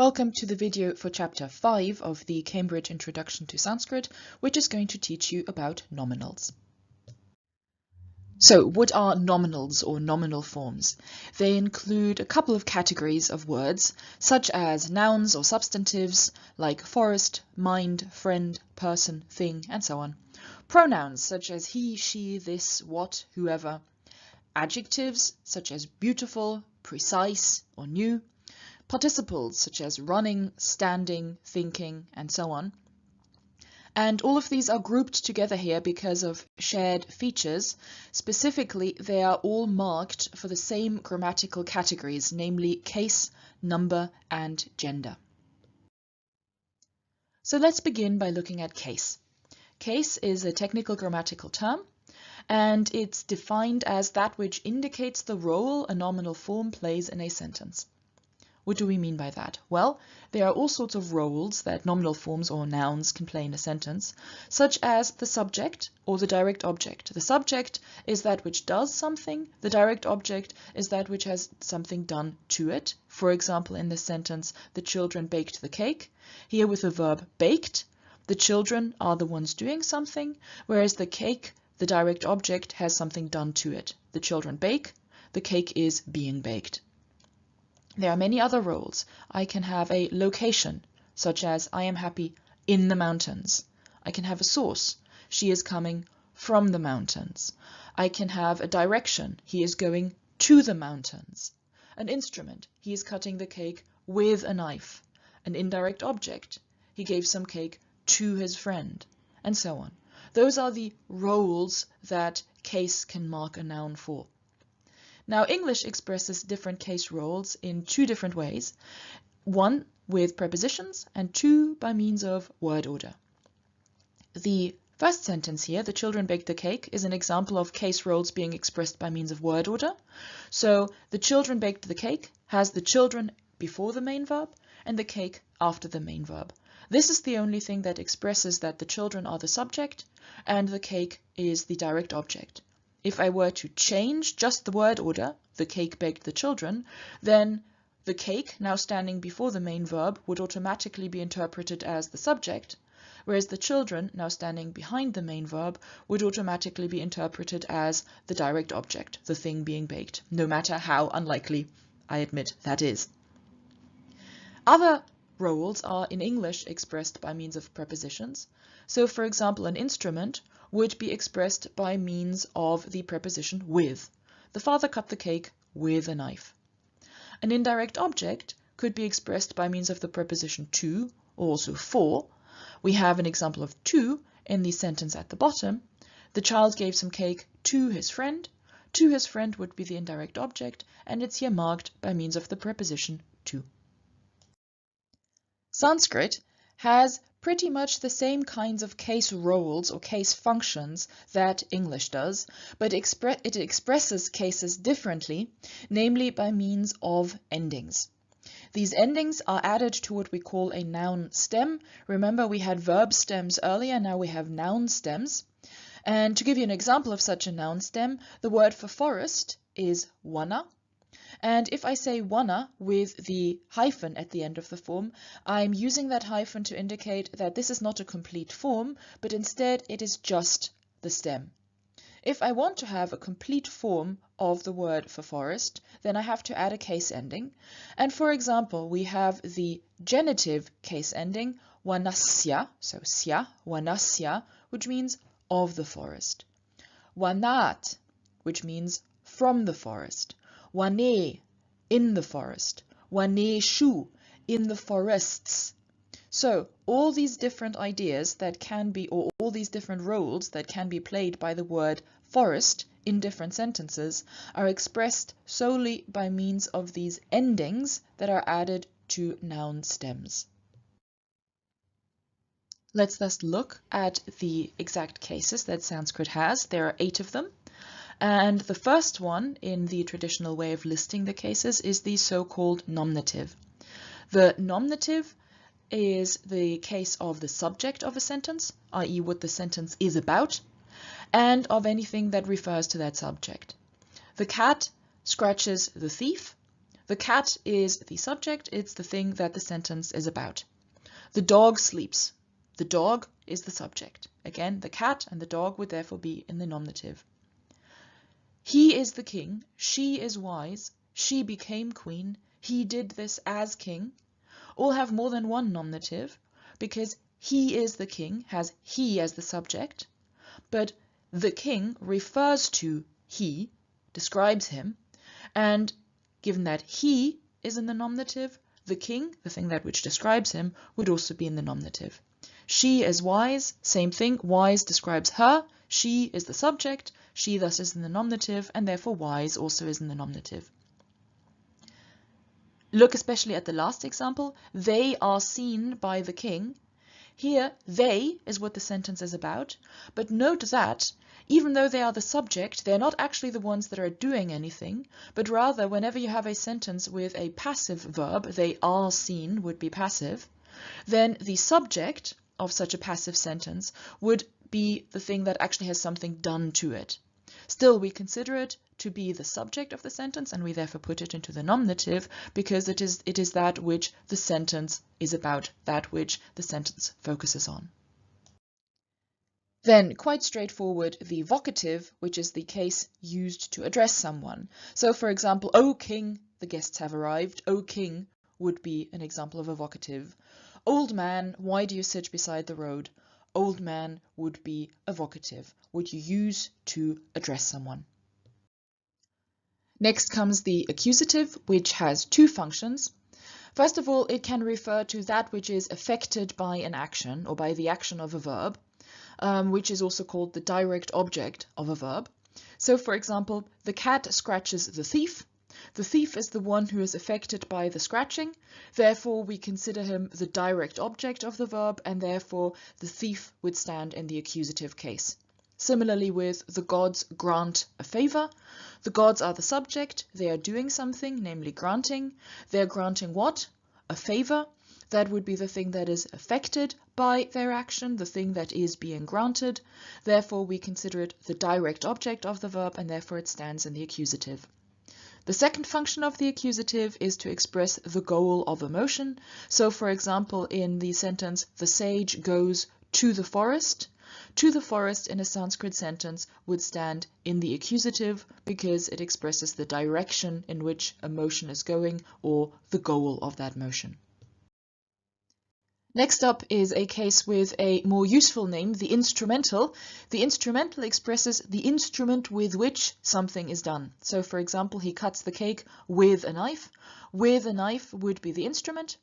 Welcome to the video for Chapter 5 of the Cambridge Introduction to Sanskrit, which is going to teach you about nominals. So, what are nominals or nominal forms? They include a couple of categories of words, such as nouns or substantives, like forest, mind, friend, person, thing, and so on. Pronouns, such as he, she, this, what, whoever. Adjectives, such as beautiful, precise, or new. Participles, such as running, standing, thinking, and so on. And all of these are grouped together here because of shared features. Specifically, they are all marked for the same grammatical categories, namely case, number, and gender. So let's begin by looking at case. Case is a technical grammatical term, and it's defined as that which indicates the role a nominal form plays in a sentence. What do we mean by that? Well, there are all sorts of roles that nominal forms or nouns can play in a sentence, such as the subject or the direct object. The subject is that which does something, the direct object is that which has something done to it. For example, in this sentence, the children baked the cake. Here with the verb baked, the children are the ones doing something, whereas the cake, the direct object, has something done to it. The children bake, the cake is being baked. There are many other roles. I can have a location, such as I am happy in the mountains. I can have a source. She is coming from the mountains. I can have a direction. He is going to the mountains. An instrument. He is cutting the cake with a knife. An indirect object. He gave some cake to his friend, and so on. Those are the roles that case can mark a noun for. Now, English expresses different case roles in two different ways. One with prepositions and two by means of word order. The first sentence here, the children baked the cake, is an example of case roles being expressed by means of word order. So the children baked the cake has the children before the main verb and the cake after the main verb. This is the only thing that expresses that the children are the subject and the cake is the direct object. If I were to change just the word order, the cake baked the children, then the cake, now standing before the main verb, would automatically be interpreted as the subject, whereas the children, now standing behind the main verb, would automatically be interpreted as the direct object, the thing being baked, no matter how unlikely, I admit, that is. Other roles are in English expressed by means of prepositions. So, for example, an instrument would be expressed by means of the preposition with. The father cut the cake with a knife. An indirect object could be expressed by means of the preposition to, or also for. We have an example of to in the sentence at the bottom. The child gave some cake to his friend. To his friend would be the indirect object, and it's here marked by means of the preposition to. Sanskrit has pretty much the same kinds of case roles or case functions that English does, but it expresses cases differently, namely by means of endings. These endings are added to what we call a noun stem. Remember, we had verb stems earlier, now we have noun stems. And to give you an example of such a noun stem, the word for forest is wana. And if I say wana with the hyphen at the end of the form, I'm using that hyphen to indicate that this is not a complete form, but instead it is just the stem. If I want to have a complete form of the word for forest, then I have to add a case ending. And for example, we have the genitive case ending wanasya, so sya, wanasya, which means of the forest. Wanat, which means from the forest. Wane, in the forest. Waneshu, in the forests. So all these different ideas that can be, or all these different roles that can be played by the word forest in different sentences are expressed solely by means of these endings that are added to noun stems. Let's thus look at the exact cases that Sanskrit has. There are 8 of them. And the first one in the traditional way of listing the cases is the so-called nominative. The nominative is the case of the subject of a sentence, i.e. what the sentence is about, and of anything that refers to that subject. The cat scratches the thief. The cat is the subject, it's the thing that the sentence is about. The dog sleeps. The dog is the subject. Again, the cat and the dog would therefore be in the nominative. He is the king, she is wise, she became queen, he did this as king, all have more than one nominative, because he is the king has he as the subject, but the king refers to he, describes him, and given that he is in the nominative, the king, the thing that which describes him, would also be in the nominative. She is wise, same thing, wise describes her, she is the subject, she thus is in the nominative, and therefore wise also is in the nominative. Look especially at the last example, they are seen by the king. Here, they is what the sentence is about, but note that even though they are the subject, they're not actually the ones that are doing anything, but rather whenever you have a sentence with a passive verb, they are seen would be passive, then the subject of such a passive sentence would be the thing that actually has something done to it. Still, we consider it to be the subject of the sentence, and we therefore put it into the nominative because it is that which the sentence is about, that which the sentence focuses on. Then, quite straightforward, the vocative, which is the case used to address someone. So, for example, O king, the guests have arrived. O king would be an example of a vocative. Old man, why do you sit beside the road? Old man would be a vocative, which you use to address someone. Next comes the accusative, which has two functions. First of all, it can refer to that which is affected by an action or by the action of a verb, which is also called the direct object of a verb. So, for example, the cat scratches the thief. The thief is the one who is affected by the scratching. Therefore, we consider him the direct object of the verb, and therefore the thief would stand in the accusative case. Similarly with the gods grant a favor. The gods are the subject. They are doing something, namely granting. They're granting what? A favor. That would be the thing that is affected by their action, the thing that is being granted. Therefore, we consider it the direct object of the verb, and therefore it stands in the accusative. The second function of the accusative is to express the goal of a motion. So, for example, in the sentence, the sage goes to the forest. To the forest in a Sanskrit sentence would stand in the accusative because it expresses the direction in which a motion is going or the goal of that motion. Next up is a case with a more useful name, the instrumental. The instrumental expresses the instrument with which something is done. So, for example, he cuts the cake with a knife. With a knife would be the instrument.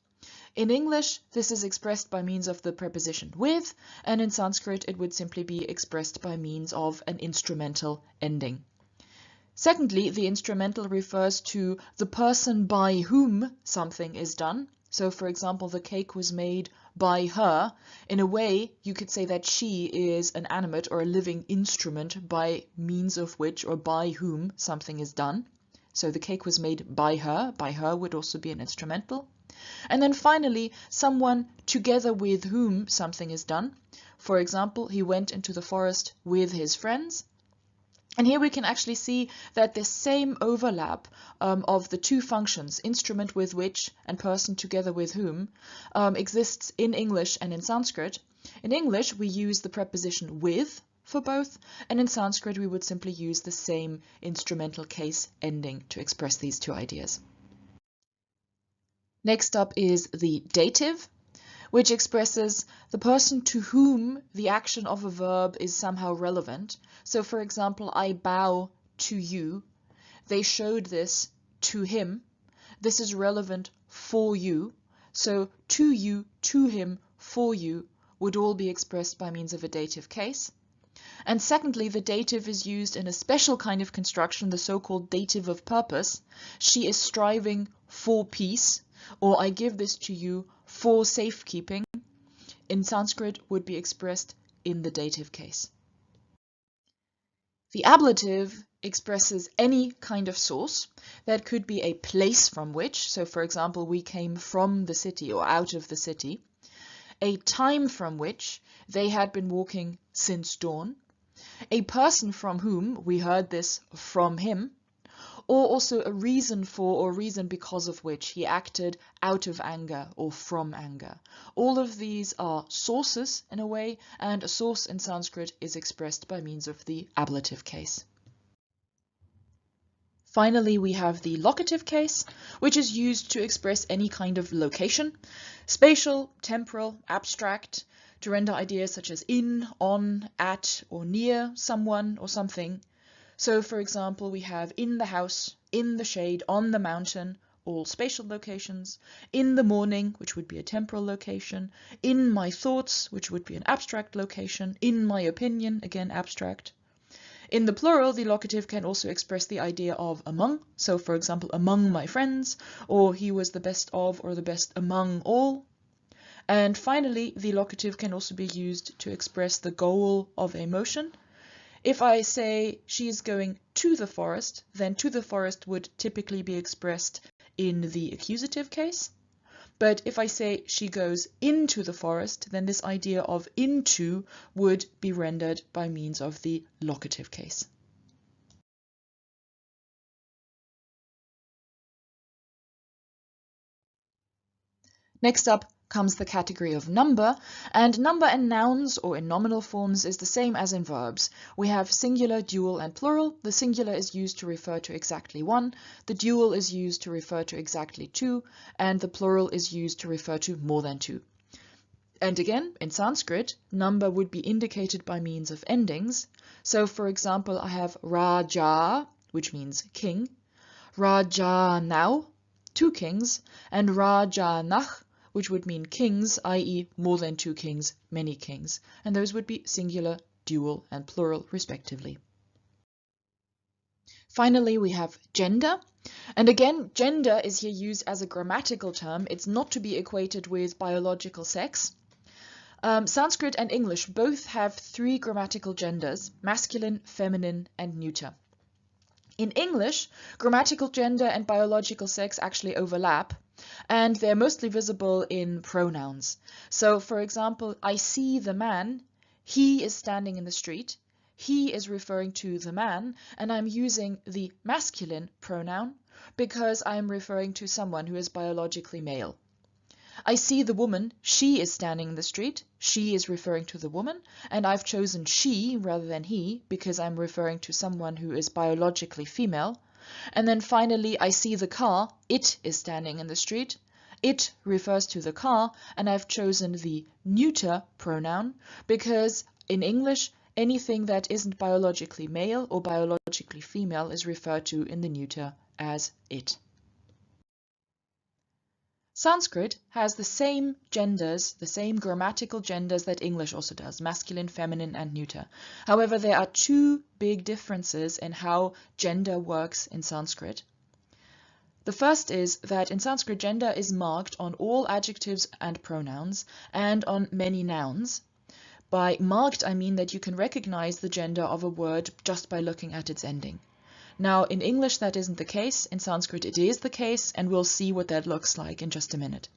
In English, this is expressed by means of the preposition with, and in Sanskrit, it would simply be expressed by means of an instrumental ending. Secondly, the instrumental refers to the person by whom something is done. So, for example, the cake was made by her. In a way, you could say that she is an animate or a living instrument by means of which or by whom something is done. So the cake was made by her. By her would also be an instrumental. And then finally, someone together with whom something is done. For example, he went into the forest with his friends. And here we can actually see that this same overlap of the two functions, instrument with which and person together with whom, exists in English and in Sanskrit. In English, we use the preposition with for both, and in Sanskrit, we would simply use the same instrumental case ending to express these two ideas. Next up is the dative, which expresses the person to whom the action of a verb is somehow relevant. So, for example, I bow to you. They showed this to him. This is relevant for you. So, to you, to him, for you would all be expressed by means of a dative case. And secondly, the dative is used in a special kind of construction, the so-called dative of purpose. She is striving for peace, or I give this to you for safekeeping, in Sanskrit would be expressed in the dative case. The ablative expresses any kind of source. That could be a place from which, so for example, we came from the city or out of the city. A time from which, they had been walking since dawn. A person from whom, we heard this from him. or also a reason for or reason because of which he acted out of anger or from anger. All of these are sources in a way, and a source in Sanskrit is expressed by means of the ablative case. Finally, we have the locative case, which is used to express any kind of location, spatial, temporal, abstract, to render ideas such as in, on, at, or near someone or something. So, for example, we have in the house, in the shade, on the mountain, all spatial locations, in the morning, which would be a temporal location, in my thoughts, which would be an abstract location, in my opinion, again abstract. In the plural, the locative can also express the idea of among, so for example, among my friends, or he was the best of or the best among all. And finally, the locative can also be used to express the goal of a motion. If I say she is going to the forest, then to the forest would typically be expressed in the accusative case. But if I say she goes into the forest, then this idea of into would be rendered by means of the locative case. Next up comes the category of number, and number in nouns or in nominal forms is the same as in verbs. We have singular, dual, and plural. The singular is used to refer to exactly one, the dual is used to refer to exactly two, and the plural is used to refer to more than two. And again, in Sanskrit, number would be indicated by means of endings. So, for example, I have Raja, which means king, Raja now, two kings, and Rajanach, which would mean kings, i.e. more than two kings, many kings. And those would be singular, dual, and plural, respectively. Finally, we have gender. And again, gender is here used as a grammatical term. It's not to be equated with biological sex. Sanskrit and English both have three grammatical genders: masculine, feminine, and neuter. In English, grammatical gender and biological sex actually overlap, and they're mostly visible in pronouns. So, for example, I see the man, he is standing in the street, he is referring to the man, and I'm using the masculine pronoun because I'm referring to someone who is biologically male. I see the woman, she is standing in the street, she is referring to the woman, and I've chosen she rather than he because I'm referring to someone who is biologically female. And then finally, I see the car, it is standing in the street, it refers to the car, and I've chosen the neuter pronoun because in English, anything that isn't biologically male or biologically female is referred to in the neuter as it. Sanskrit has the same genders, the same grammatical genders that English also does, masculine, feminine, and neuter. However, there are two big differences in how gender works in Sanskrit. The first is that in Sanskrit, gender is marked on all adjectives and pronouns and on many nouns. By marked, I mean that you can recognize the gender of a word just by looking at its ending. Now, in English, that isn't the case. In Sanskrit, it is the case, and we'll see what that looks like in just a minute.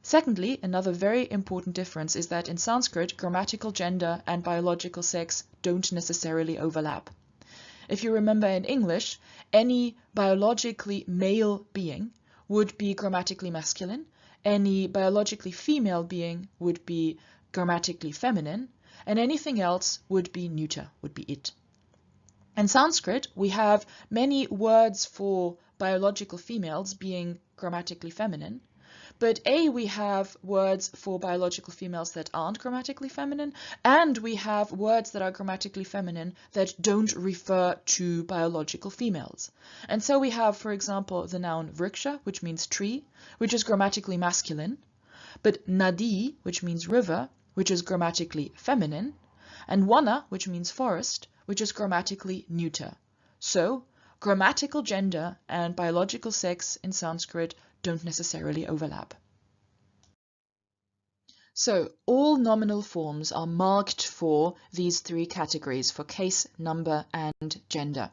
Secondly, another very important difference is that in Sanskrit, grammatical gender and biological sex don't necessarily overlap. If you remember in English, any biologically male being would be grammatically masculine, any biologically female being would be grammatically feminine, and anything else would be neuter, would be it. In Sanskrit, we have many words for biological females being grammatically feminine, but we have words for biological females that aren't grammatically feminine, and we have words that are grammatically feminine that don't refer to biological females. And so we have, for example, the noun vriksha, which means tree, which is grammatically masculine, but nadi, which means river, which is grammatically feminine, and wana, which means forest, which is grammatically neuter. So, grammatical gender and biological sex in Sanskrit don't necessarily overlap. So, all nominal forms are marked for these three categories, for case, number, and gender.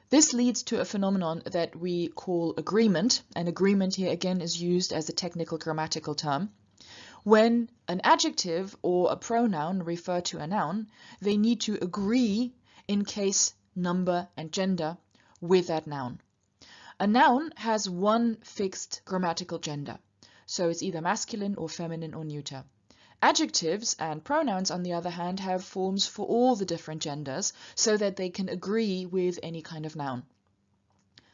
This leads to a phenomenon that we call agreement, and agreement here again is used as a technical grammatical term. When an adjective or a pronoun refer to a noun, they need to agree in case, number, and gender with that noun. A noun has one fixed grammatical gender, so it's either masculine or feminine or neuter. Adjectives and pronouns, on the other hand, have forms for all the different genders so that they can agree with any kind of noun.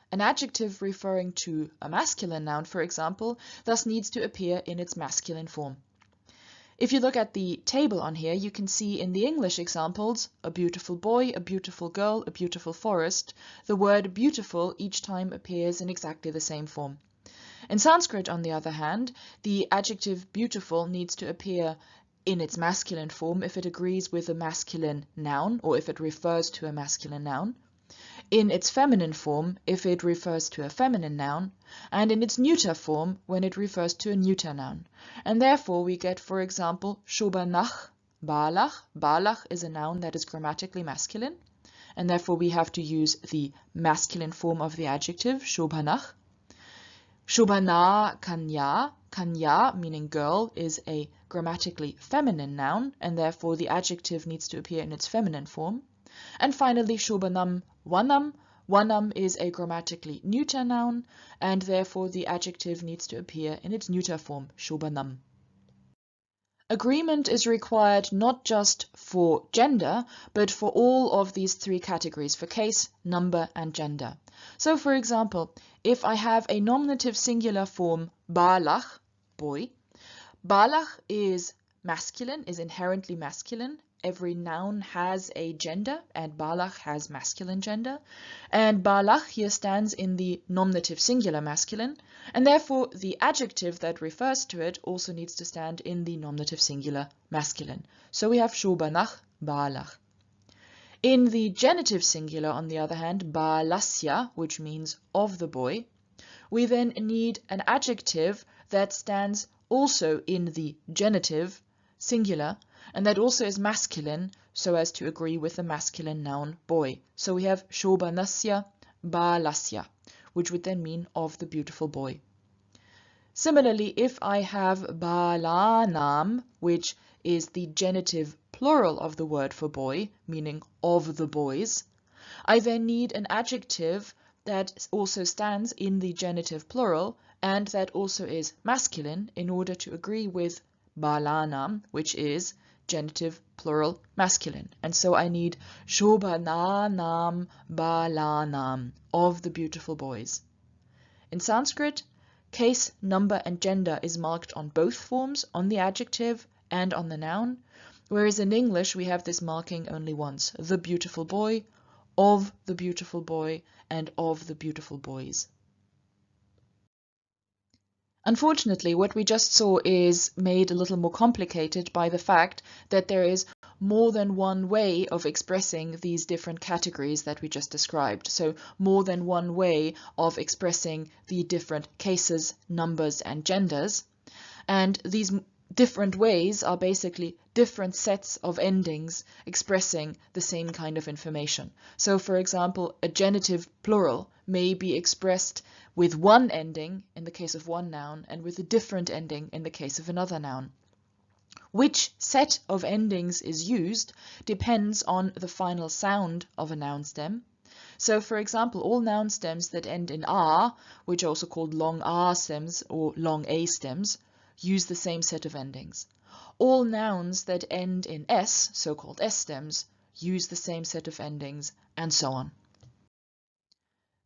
An adjective referring to a masculine noun, for example, thus needs to appear in its masculine form. If you look at the table on here, you can see in the English examples, a beautiful boy, a beautiful girl, a beautiful forest. The word beautiful each time appears in exactly the same form. In Sanskrit, on the other hand, the adjective beautiful needs to appear in its masculine form if it agrees with a masculine noun or if it refers to a masculine noun, in its feminine form if it refers to a feminine noun, and in its neuter form when it refers to a neuter noun. And therefore we get, for example, shobanach, balach. Balach is a noun that is grammatically masculine, and therefore we have to use the masculine form of the adjective, shobanach. Shobana kanya. Kanya, meaning girl, is a grammatically feminine noun, and therefore the adjective needs to appear in its feminine form. And finally, shobanam vanam. Vanam is a grammatically neuter noun, and therefore the adjective needs to appear in its neuter form, shobanam. Agreement is required not just for gender, but for all of these three categories, for case, number, and gender. So, for example, if I have a nominative singular form, balach, boy, balach is masculine, is inherently masculine. Every noun has a gender, and balach has masculine gender. And balach here stands in the nominative singular masculine, and therefore the adjective that refers to it also needs to stand in the nominative singular masculine. So we have shobanach, balach. In the genitive singular, on the other hand, balasya, which means of the boy, we then need an adjective that stands also in the genitive singular, and that also is masculine so as to agree with the masculine noun boy. So we have shobanasya, balasya, which would then mean of the beautiful boy. Similarly, if I have balanam, which is the genitive plural of the word for boy, meaning of the boys, I then need an adjective that also stands in the genitive plural and that also is masculine in order to agree with balanam, which is genitive plural masculine. And so I need shobananam balanam, of the beautiful boys. In Sanskrit, case, number, and gender is marked on both forms, on the adjective and on the noun, whereas in English we have this marking only once, the beautiful boy, of the beautiful boy, and of the beautiful boys. Unfortunately, what we just saw is made a little more complicated by the fact that there is more than one way of expressing these different categories that we just described. So more than one way of expressing the different cases, numbers, and genders. And these different ways are basically different sets of endings expressing the same kind of information. So, for example, a genitive plural may be expressed with one ending in the case of one noun and with a different ending in the case of another noun. Which set of endings is used depends on the final sound of a noun stem. So, for example, all noun stems that end in R, which are also called long R stems or long A stems, use the same set of endings. All nouns that end in S, so-called S stems, use the same set of endings, and so on.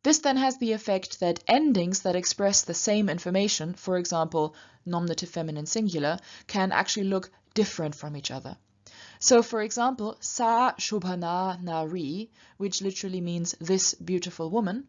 This then has the effect that endings that express the same information, for example, nominative feminine singular, can actually look different from each other. So, for example, sa shobhana nari, which literally means this beautiful woman,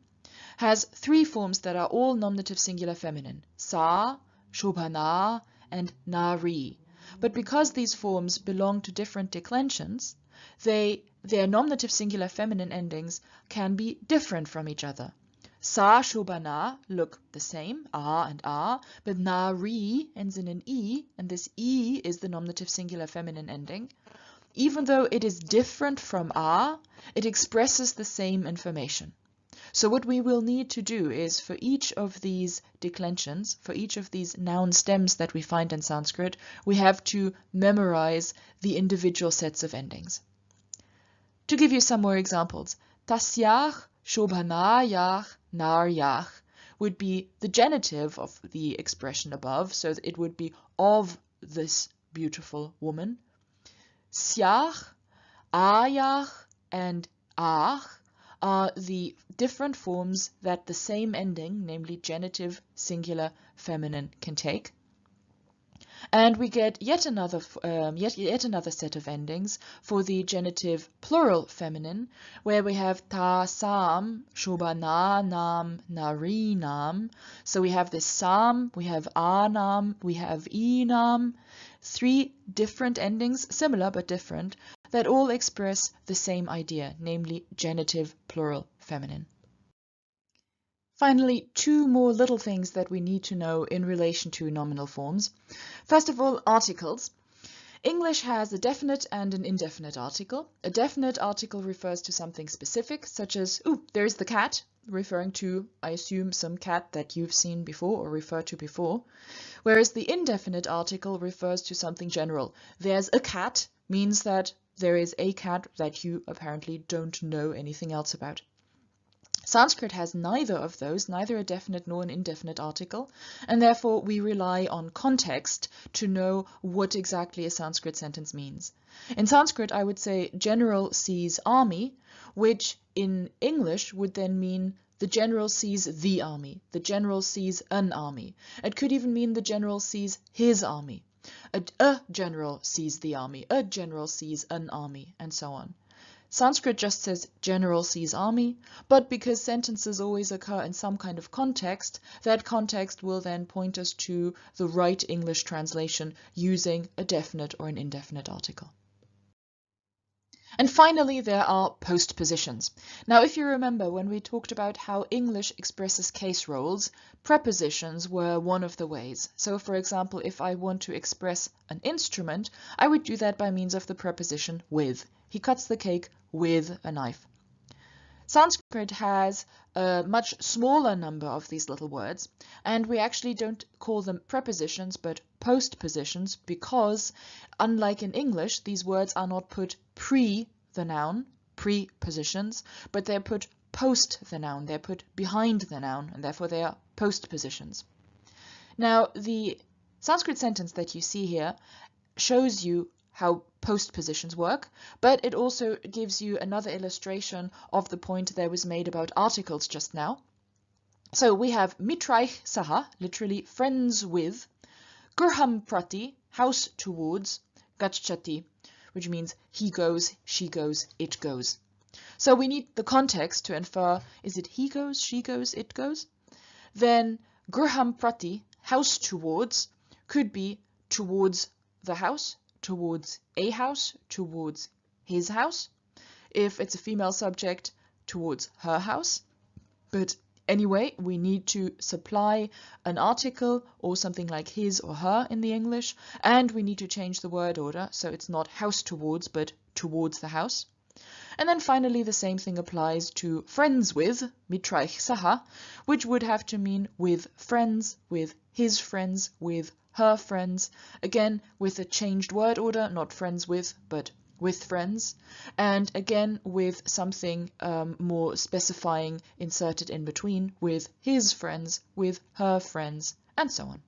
has three forms that are all nominative singular feminine, sa, shobhana, and nari. But because these forms belong to different declensions, their nominative singular feminine endings can be different from each other. Sa, shobhana look the same, a and a, but nari ends in an e, and this e is the nominative singular feminine ending. Even though it is different from a, it expresses the same information. So what we will need to do is, for each of these declensions, for each of these noun stems that we find in Sanskrit, we have to memorize the individual sets of endings. To give you some more examples, tasyah shobhanayach naryach would be the genitive of the expression above, so that it would be of this beautiful woman. Syach, ayach, and ach are the different forms that the same ending, namely genitive, singular, feminine, can take. And we get yet another set of endings for the genitive plural feminine, where we have ta sam, shobana nam, nari nam. So we have this sam, we have anam, we have enam. 3 different endings, similar but different, that all express the same idea, namely genitive plural feminine. Finally, 2 more little things that we need to know in relation to nominal forms. First of all, articles. English has a definite and an indefinite article. A definite article refers to something specific, such as, "Ooh, there's the cat," referring to, I assume, some cat that you've seen before or referred to before. Whereas the indefinite article refers to something general. "There's a cat" means that there is a cat that you apparently don't know anything else about. Sanskrit has neither of those, neither a definite nor an indefinite article, and therefore we rely on context to know what exactly a Sanskrit sentence means. In Sanskrit, I would say general sees army, which in English would then mean the general sees the army, the general sees an army. It could even mean the general sees his army. A general sees the army, a general sees an army, and so on. Sanskrit just says general sees army, but because sentences always occur in some kind of context, that context will then point us to the right English translation using a definite or an indefinite article. And finally, there are postpositions. Now, if you remember when we talked about how English expresses case roles, prepositions were one of the ways. So, for example, if I want to express an instrument, I would do that by means of the preposition with. He cuts the cake with a knife. Sanskrit has a much smaller number of these little words, and we actually don't call them prepositions but postpositions because, unlike in English, these words are not put pre the noun, prepositions, but they're put post the noun, they're put behind the noun, and therefore they are postpositions. Now, the Sanskrit sentence that you see here shows you how postpositions work, but it also gives you another illustration of the point that was made about articles just now. So we have mitraich saha, literally friends with, gurham prati, house towards, gachati, which means he goes, she goes, it goes. So we need the context to infer, is it he goes, she goes, it goes? Then gurham prati, house towards, could be towards the house, towards a house, towards his house. If it's a female subject, towards her house. But anyway, we need to supply an article or something like his or her in the English, and we need to change the word order, so it's not house towards, but towards the house. And then finally, the same thing applies to friends with, mitraich saha, which would have to mean with friends, with his friends, with her friends, again with a changed word order, not friends with, but with friends, and again with something more specifying inserted in between, with his friends, with her friends, and so on.